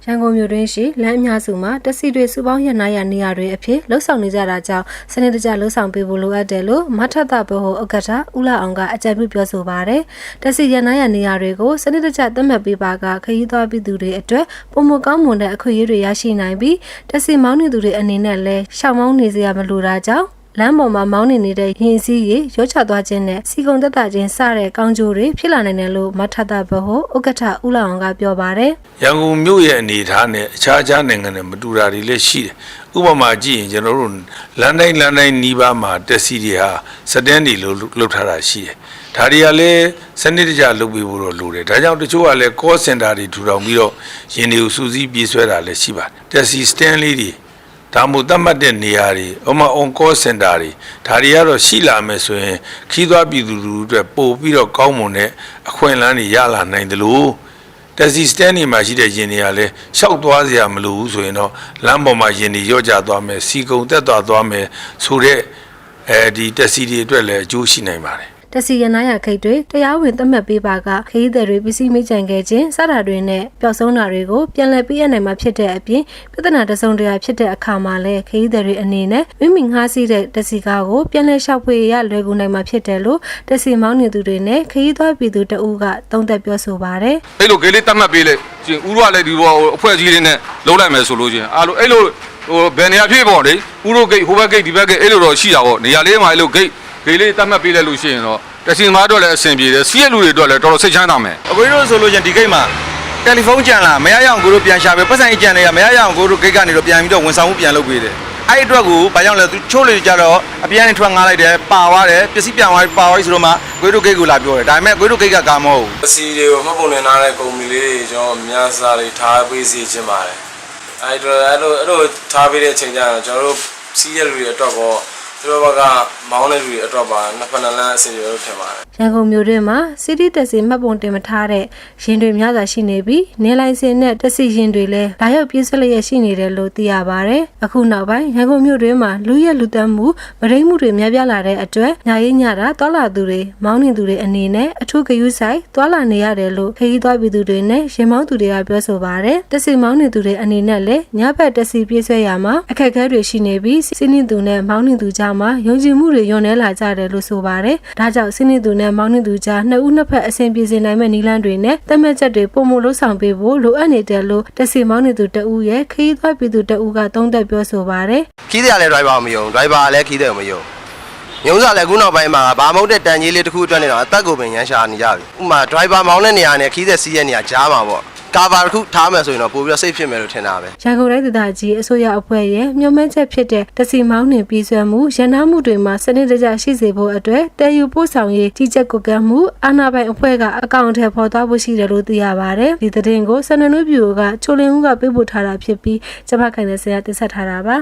ရန်ကုန်မြို့တွင်ရှိလမ်းအများစုမှာတက်စီတွေစုပေါင်းရနာရနေရာတွေအဖြစ်လှုပ်ဆောင်နေကြတာကြောင့်စနစ်တကျလှုပ်ဆောင်ပေးဖို့လိုအပ်တယ်လို့မထသဘဟုဥက္ကဋ္ဌဦးလာအောင်ကအကြံပြုပြောဆိုပါတယ်။တက်စီရနာရနေရာတွေကိုစနစ်တကျသတ်မှတ်ပေးပါကခရီးသွားပြည်သူတွေအတွက်ပုံမကောင်းမွန်တဲ့အခွင့်အရေးတွေရရှိနိုင်ပြီးတက်စီမောင်းနေသူတွေအနေနဲ့လည်းရှောင်မောင်းနေစရာမလိုတာကြောင့်လမ်းပေါ်မှာမောင်းနေနေတဲ့ရင်စည်းရေရောချသွားခြင်းနဲ့စီကုံသက်သာခြင်းစတဲ့ကောင်းကျိုးတွေဖြစ်လာနိုင်တယ်လို့မထသဘဟုဥက္ကဋ္ဌဦးလာအောင်ကပြောပါတယ်။ရန်ကုန်မြို့ရဲ့အနေအထားနဲ့အခြားနိုင်ငံတွေမတူတာတွေလည်းရှိတယ်။ဥပမာကြည့်ရင်ကျွန်တော်တို့လမ်းတိုင်းနီးပါးမှာတက်စီတွေဟာစတန်းတွေလုပ်ထားတာရှိတယ်။ဒါတွေကလည်းစနစ်တကျလုပ်ပေးဖို့တော့လိုတယ်။ဒါကြောင့်တချို့ကလည်း call center တွေထူထောင်ပြီးတော့ရင်တွေကိုစူးစီးပြေးဆွဲတာလည်းရှိပါတယ်။တက်စီစတန်းလေးတွေဒါမှမဟုတ်သတ်မှတ်တဲ့နေရာတွေဥပမာ on call center တွေဒါတွေကတော့ရှိလာမယ်ဆိုရင်ခီးသွားပြည်သူလူထုအတွက်ပို့ပြီးတော့ကောင်းမွန်တဲ့အခွင့်အလမ်းတွေရလာနိုင်တယ်လို့တက်စီစတန်းတွေမှာရှိတဲ့ရင်တွေကလည်းရှောက်သွားစရာမလိုဘူးဆိုရင်တော့လမ်းပေါ်မှာရင်တွေရော့ကျသွားမယ်စီကုံတက်သွားမယ်ဆိုတဲ့ဒီတက်စီတွေအတွက်လည်းအကျိုးရှိနိုင်ပါတယ်တက်စီရနာရခိတ်တွေတရားဝင်သတ်မှတ်ပေးပါကခရီးသည်တွေပစ္စည်းမိကြံခဲ့ခြင်းစတာတွေနဲ့ပျောက်ဆုံးတာတွေကိုပြန်လည်ပေးရနိုင်မှာဖြစ်တဲ့အပြင်ပြဿနာတစုံတရာဖြစ်တဲ့အခါမှာလည်းခရီးသည်တွေအနေနဲ့မိငှားစီးတဲ့တက်စီကားကိုပြန်လည်လျှောက်ဖွေရလွယ်ကူနိုင်မှာဖြစ်တယ်လို့တက်စီမောင်းနေသူတွေနဲ့ခရီးသွားပြည်သူတအုပ်ကသုံးသပ်ပြောဆိုပါတယ်။အဲ့လိုဂိတ်လေးသတ်မှတ်ပေးလိုက်ရှင်ဦးတို့ကလည်းဒီဘောအဖွဲ့အစည်းလေးနဲ့လုံးလိုက်မယ်ဆိုလို့ချင်းအဲ့လိုဘယ်နေရာဖြစ်ပေါ့လေဦးတို့ဂိတ်ဟိုဘက်ဂိတ်ဒီဘက်ဂိတ်အဲ့လိုတော့ရှိတာပေါ့နေရာလေးမှာအဲ့လိုဂိတ်လေးသတ်မှတ်ပေးလိုက်လို့ရှိရင်တော့တစီမားတော့လည်းအဆင်ပြေတယ်စီးရလူတွေတော့လည်းတော်တော်စိတ်ချမ်းသာမယ်အကိုတို့ဆိုလို့ချင်းဒီဂိတ်မှာတယ်လီဖုန်းကြံလာမရရအောင်ကိုတို့ပြန်ရှာပေးပတ်စံကြံနေရမရရအောင်ကိုတို့ဂိတ်ကနေတော့ပြန်ပြီးတော့ဝန်ဆောင်မှုပြန်လုပ်ပေးတယ်အဲ့ဒီအတွက်ကိုဘာကြောင့်လဲသူချိုးလေကြတော့အပြန်နဲ့ထွက်ငားလိုက်တယ်ပါသွားတယ်ပစ္စည်းပြန်သွားပါသွားဆိုတော့မှကိုတို့ဂိတ်ကိုလာပြောတယ်ဒါပေမဲ့ကိုတို့ဂိတ်ကကားမဟုတ်ဘူးပစ္စည်းတွေကိုမှတ်ပုံတင်ထားတဲ့ကုမ္ပဏီလေးတွေကျွန်တော်များစားလေးထားပေးစီခြင်းပါတယ်အဲ့လိုထားပေးတဲ့အချိန်ကျတော့ကျွန်တော်တို့စီးရလူတွေအတွက်ကောသူတို့ဘက်ကမောင်းတဲ့လူတွေအတွက်ပါနှစ်ဖက်နှစ်လမ်းအစီအစဉ်လို့ထင်ပါတယ်ရန်ကုန်မြို့တွင်မှာစီးတီးတက်စီမှတ်ပုံတင်မထားတဲ့ရင်တွေများစွာရှိနေပြီးနေလိုင်းစင်နဲ့တက်စီရင်တွေလည်းလာရောက်ပြေးဆွဲလျက်ရှိနေတယ်လို့သိရပါတယ်အခုနောက်ပိုင်းရန်ကုန်မြို့တွင်မှာလူရက်လူတက်မှုမရိမှုတွေများပြားလာတဲ့အတွက်ညာရေးညတာတွာလာသူတွေမောင်းနေသူတွေအနေနဲ့အထူးဂရုစိုက်တွာလာနေရတယ်လို့ခရီးသွားပြည်သူတွေနဲ့ရင်မောင်းသူတွေကပြောဆိုပါတယ်တက်စီမောင်းနေသူတွေအနေနဲ့လည်းညဘက်တက်စီပြေးဆွဲရမှာအခက်အခဲတွေရှိနေပြီးစီးနေသူနဲ့မောင်းနေသူကြားမှာယုံကြည်မှုတွေညွန်နေလာကြတယ်လို့ဆိုပါတယ်ဒါကြောင့်စီးနေသူနဲ့မောင်းနေသူကြားနှစ်ဦးနှစ်ဖက်အဆင်ပြေစေနိုင်မဲ့နည်းလမ်းတွေနဲ့သတ်မှတ်ချက်တွေပုံမလို့ဆောင်ပေးဖို့လိုအပ်နေတယ်လို့တက်စီမောင်းနေသူတဦးရဲ့ခရီးသွားပြည်သူတဦးကသုံးသပ်ပြောဆိုပါတယ်ခီးတယ်လည်း driver မယုံ driver လည်းခီးတယ်မယုံညုံစားလည်းခုနောက်ပိုင်းမှာဘာမဟုတ်တဲ့တန်ကြီးလေးတစ်ခုအတွက်နေတော့အသက်ကိုပင်ရမ်းရှာနေကြပြီဥပမာ driver မောင်းတဲ့နေရာနဲ့ခီးတဲ့စီးရဲ့နေရာကြားမှာပေါ့ကာဗာတစ်ခုထားမယ်ဆိုရင်တော့ပိုပြီးစိတ်ဖြစ်မယ်လို့ထင်တာပဲရန်ကုန်တိုင်းဒေသကြီးအစိုးရအဖွဲ့ရဲ့ညွှန်မှန်းချက်ဖြစ်တဲ့တက်စီမောင်းနှင်ပြီးဆွဲမှုရန်နာမှုတွေမှာစနစ်တကျရှိစေဖို့အတွက်တည်ယူပို့ဆောင်ရေးကြီးကြပ်ကွပ်ကဲမှုအာဏာပိုင်အဖွဲ့ကအကောင့်ထဲပေါ်သွားဖို့ရှိတယ်လို့သိရပါတယ်ဒီသတင်းကိုစနနွေးပြူကချိုလင်းဦးကပေးပို့ထားတာဖြစ်ပြီးကျမခိုင်တဲ့ဆရာတင်ဆက်ထားတာပါ